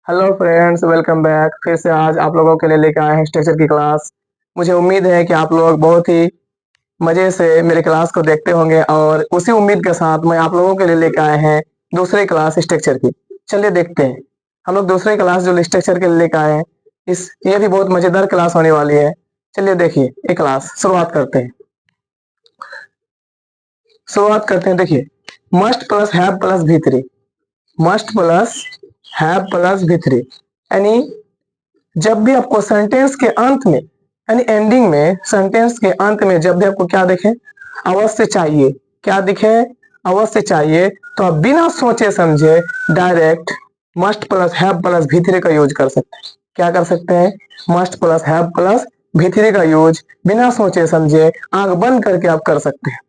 Hello friends, welcome back. फिर से आज आप लोगों के लिए लेकर आए हैं स्ट्रक्चर की क्लास। मुझे उम्मीद है कि आप लोग बहुत ही मज़े से मेरे क्लास को देखते होंगे और उसी उम्मीद के साथ मैं आप लोगों के लिए लेकर आए हैं दूसरी क्लास स्ट्रक्चर की। चलिए देखते हैं हम लोग दूसरी क्लास जो स्ट्रक्चर के लिए लेकर आए हैं। ये भी बहुत मज़ेदार क्लास होने वाली है। चलिए देखिए ये क्लास शुरुआत करते हैं। देखिए, मस्ट प्लस हैव प्लस भी three. Must plus have plus भी थ्री यानी जब भी आपको सेंटेंस के अंत में यानी एंडिंग में सेंटेंस के अंत में जब भी आपको क्या दिखे, अवश्य चाहिए, क्या दिखे, अवश्य चाहिए, तो आप बिना सोचे समझे direct must plus have plus भी थ्री का यूज कर सकते हैं। क्या कर सकते हैं? मस्ट प्लस हैव प्लस भी थ्री का यूज बिना सोचे समझे आंख बंद करके आप कर सकते हैं।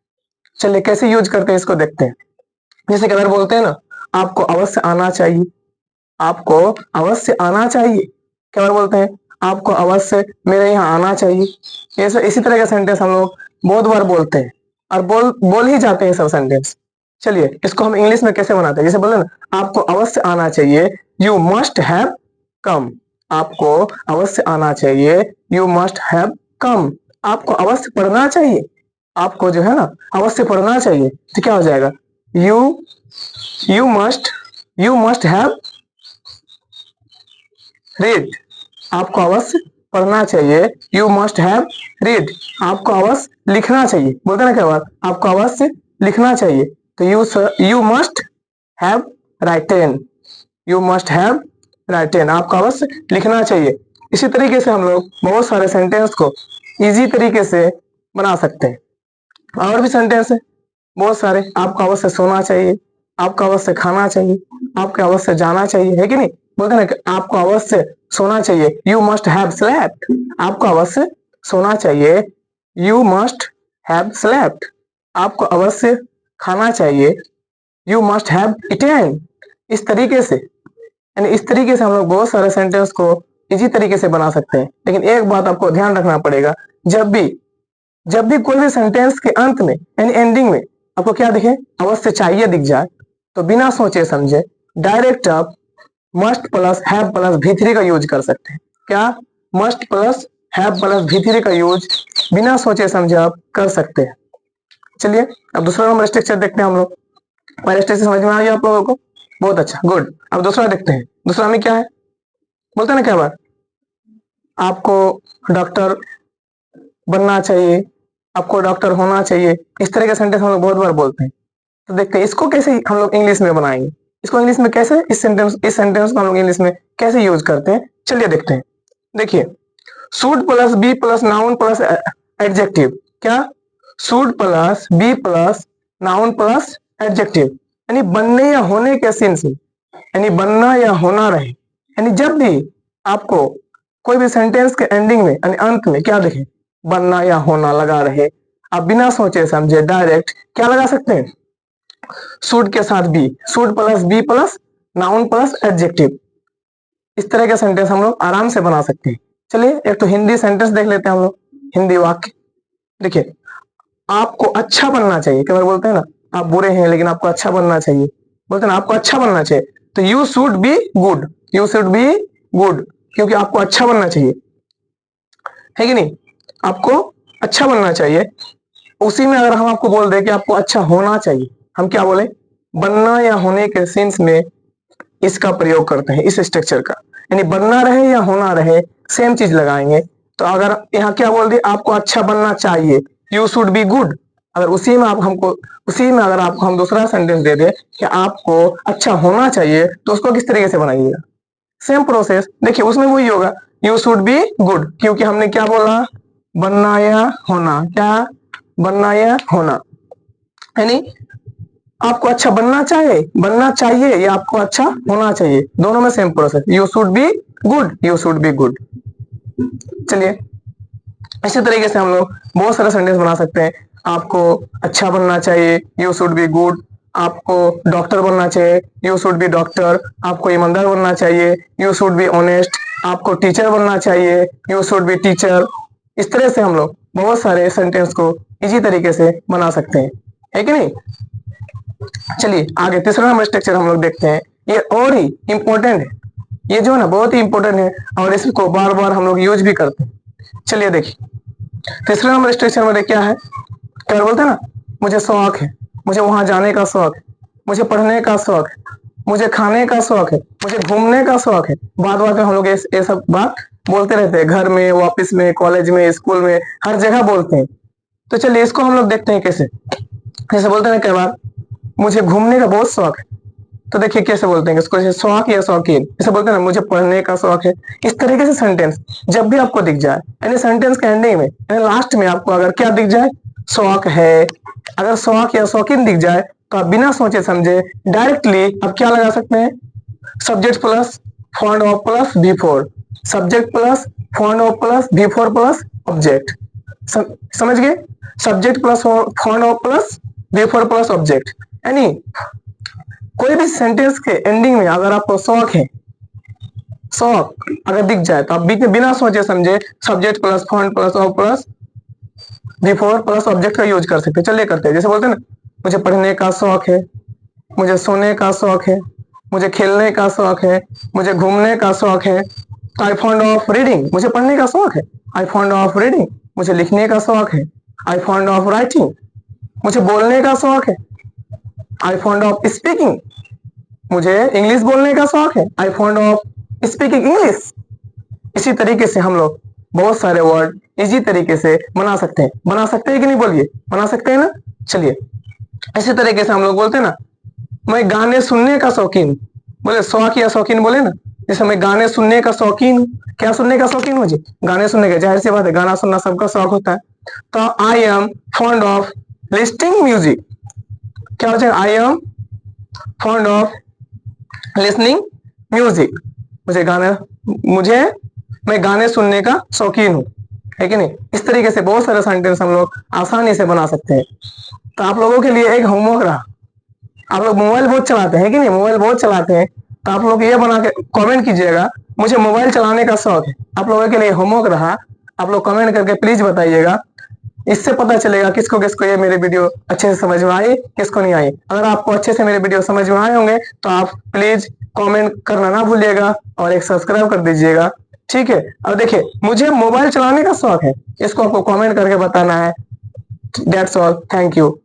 चलिए कैसे यूज करते हैं इसको देखते हैं। जैसे कि अगर बोलते हैं ना, आपको अवश्य आना चाहिए, आपको अवश्य आना चाहिए, क्या बार बोलते हैं? आपको अवश्य मेरे यहाँ आना चाहिए। ऐसे इसी तरह का सेंटेंस हम लोग बहुत बार बोलते हैं और बोल बोल ही जाते हैं सब सेंटेंस। चलिए इसको हम इंग्लिश में कैसे बनाते हैं। जैसे बोले ना, आपको अवश्य आना चाहिए, यू मस्ट हैव कम। आपको अवश्य आना चाहिए, यू मस्ट हैव कम। आपको अवश्य पढ़ना चाहिए, आपको जो है ना अवश्य पढ़ना चाहिए, तो क्या हो जाएगा? You you must you must have read. आपको अवश्य पढ़ना चाहिए, यू मस्ट हैव रीड। आपको अवश्य लिखना चाहिए, बोलते ना क्या बात, आपको अवश्य लिखना चाहिए, तो you must have written. You must have written. आपको अवश्य लिखना चाहिए। इसी तरीके से हम लोग बहुत सारे सेंटेंस को इजी तरीके से बना सकते हैं। और भी सेंटेंस है बहुत सारे। आपको अवश्य सोना चाहिए, आपको अवश्य खाना चाहिए, आपको अवश्य जाना चाहिए, है कि नहीं? बोलते ना कि आपको अवश्य सोना चाहिए, यू मस्ट हैव स्लेप्ट। आपको अवश्य सोना चाहिए, यू मस्ट हैव स्लेप्ट। आपको अवश्य खाना चाहिए, यू मस्ट हैव इटेन। इस तरीके से यानी इस तरीके से हम लोग बहुत सारे सेंटेंस को इजी तरीके से बना सकते हैं। लेकिन एक बात आपको ध्यान रखना पड़ेगा, जब भी कोई भी सेंटेंस के अंत में यानी एंडिंग में आपको क्या दिखे, अवश्य चाहिए दिख जाए, तो बिना सोचे समझे डायरेक्ट आप मस्ट प्लस हैव प्लस भी थ्री का यूज कर सकते हैं। क्या? मस्ट प्लस हैव प्लस भी थ्री का यूज बिना सोचे समझे आप कर सकते हैं। चलिए अब दूसरा नंबर स्ट्रक्चर देखते हैं हम लोग। पहले स्ट्रक्चर समझ में आ गया आप लोगों को? बहुत अच्छा, गुड। अब दूसरा देखते हैं। दूसरा में क्या है? बोलते हैं ना क्या बात, आपको डॉक्टर बनना चाहिए, आपको डॉक्टर होना चाहिए। इस तरह के सेंटेंस हम लोग बहुत बार बोलते हैं। तो देखते हैं इसको कैसे हम लोग इंग्लिश में बनाएंगे। इसको इंग्लिश में कैसे, इस सेंटेंस को हम लोग इंग्लिश में कैसे यूज करते हैं, चलिए देखते हैं। देखिए, should plus be plus noun plus adjective. क्या? Should plus be plus noun plus adjective यानी बनने या होने के सेंस में, यानी बनना या होना रहे। यानी जब भी आपको कोई भी सेंटेंस के एंडिंग में यानी अंत में क्या दिखे, बनना या होना लगा रहे, आप बिना सोचे समझे डायरेक्ट क्या लगा सकते हैं? शुड के साथ be, should plus be plus noun plus adjective. इस तरह के सेंटेंस हम लोग आराम से बना सकते हैं। चलिए एक तो हिंदी सेंटेंस देख लेते हैं हम लोग, हिंदी वाक्य। देखिए, आपको अच्छा बनना चाहिए। कई बार बोलते हैं ना, आप बुरे हैं लेकिन आपको अच्छा बनना चाहिए, बोलते हैं ना आपको अच्छा बनना चाहिए, तो you should be good. You should be good क्योंकि आपको अच्छा बनना चाहिए, है कि नहीं? आपको अच्छा बनना चाहिए। उसी में अगर हम आपको बोल दें कि आपको अच्छा होना चाहिए, हम क्या बोले? बनना या होने के सेंस में इसका प्रयोग करते हैं, इस स्ट्रक्चर का। यानी बनना रहे या होना रहे सेम चीज लगाएंगे। तो अगर यहाँ क्या बोल दिए, आपको अच्छा बनना चाहिए, यू शुड बी गुड। अगर उसी में अगर आपको हम दूसरा सेंटेंस दे दे कि आपको अच्छा होना चाहिए, तो उसको किस तरीके से बनाइएगा? Same process. देखिए उसमें वही होगा, यू शुड बी गुड क्योंकि हमने क्या बोला, बनना या होना। क्या? बनना या होना। यानी आपको अच्छा बनना चाहिए या आपको अच्छा होना चाहिए, दोनों में same process. You should be good, you should be good. चलिए इसी तरीके से हम लोग बहुत सारे सेंटेंस बना सकते हैं। आपको अच्छा बनना चाहिए, यू शुड बी गुड। आपको डॉक्टर बनना चाहिए, यू शुड बी डॉक्टर। आपको ईमानदार बनना चाहिए, यू शुड बी ऑनेस्ट। आपको टीचर बनना चाहिए, यू शुड बी टीचर। इस तरह से हम लोग बहुत सारे सेंटेंस को इजी तरीके से बना सकते हैं, है कि नहीं? चलिए आगे तीसरा नंबर स्ट्रक्चर हम लोग देखते हैं। ये और ही इंपॉर्टेंट है, ये जो है ना बहुत ही इंपॉर्टेंट है और इसको बार बार हम लोग यूज भी करते हैं। चलिए देखिए तीसरे नंबर स्ट्रक्चर में क्या है, क्या बोलते हैं ना, मुझे शौक है, मुझे वहां जाने का शौक है, मुझे पढ़ने का शौक है, मुझे खाने का शौक है, मुझे घूमने का शौक है। बात बात में हम लोग ये सब बात बोलते रहते हैं, घर में, ऑफिस में, कॉलेज में, स्कूल में, हर जगह बोलते हैं। तो चलिए इसको हम लोग देखते हैं कैसे। जैसे बोलते हैं कई बार मुझे घूमने का बहुत शौक है, तो देखिए कैसे बोलते हैं इसको, जैसे शौक या शौकीन, जैसे बोलते हैं ना मुझे पढ़ने का शौक है। इस तरीके से सेंटेंस जब भी आपको दिख जाए, यानी सेंटेंस के एंडिंग में यानी लास्ट में आपको अगर क्या दिख जाए, शौक है, अगर शौक या शौकीन दिख जाए तो आप बिना सोचे समझे डायरेक्टली आप क्या लगा सकते हैं, subject plus fond of plus V four, subject plus fond of plus V four plus object. समझ गए, subject plus fond of plus V four plus object. यानी कोई भी सेंटेंस के एंडिंग में अगर आपको शौक है, शौक अगर दिख जाए तो आप बीच में बिना सोचे समझे subject plus fond plus of plus before plus object का यूज कर सकते हैं। चलिए करते हैं, जैसे बोलते हैं ना मुझे पढ़ने का शौक है, मुझे सोने का शौक है, मुझे खेलने का शौक है, मुझे घूमने का शौक है। तो आई फॉन्ड ऑफ रीडिंग, मुझे पढ़ने का शौक है, आई फॉन्ड ऑफ रीडिंग। मुझे लिखने का शौक है, आई फॉन्ड ऑफ राइटिंग। मुझे बोलने का शौक है, आई फॉन्ड ऑफ स्पीकिंग। मुझे इंग्लिश बोलने का शौक है, आई फॉन्ड ऑफ स्पीकिंग इंग्लिश। इसी तरीके से हम लोग बहुत सारे वर्ड इसी तरीके से बना सकते हैं। बना सकते हैं कि नहीं, बोलिए, बना सकते हैं ना। चलिए इसी तरीके से हम लोग बोलते हैं ना, मैं गाने सुनने का शौकीन, बोले शौक या शौकीन बोले ना, जैसे मैं गाने सुनने का शौकीन हूँ। क्या सुनने का शौकीन हूँ जी, गाने सुनने का, जाहिर सी बात है गाना सुनना सबका शौक होता है। तो I am fond of listing music. क्या हो जाएगा, I am fond of listening music. मैं गाने सुनने का शौकीन हूँ, है कि नहीं। इस तरीके से बहुत सारे सेंटेंस हम लोग आसानी से बना सकते हैं। तो आप लोगों के लिए एक होमवर्क रहा, आप लोग मोबाइल बहुत चलाते हैं कि नहीं, मोबाइल बहुत चलाते हैं, तो आप लोग ये बना के कमेंट कीजिएगा मुझे मोबाइल चलाने का शौक है। आप लोगों के लिए होमवर्क रहा, आप लोग कमेंट करके प्लीज बताइएगा। इससे पता चलेगा किसको किसको ये मेरे वीडियो अच्छे से समझ में आई, किसको नहीं आई। अगर आपको अच्छे से मेरे वीडियो समझ में आए होंगे तो आप प्लीज कमेंट करना ना भूलिएगा और एक सब्सक्राइब कर दीजिएगा, ठीक है। अब देखिए मुझे मोबाइल चलाने का शौक है, इसको आपको कमेंट करके बताना है। That's all, thank you.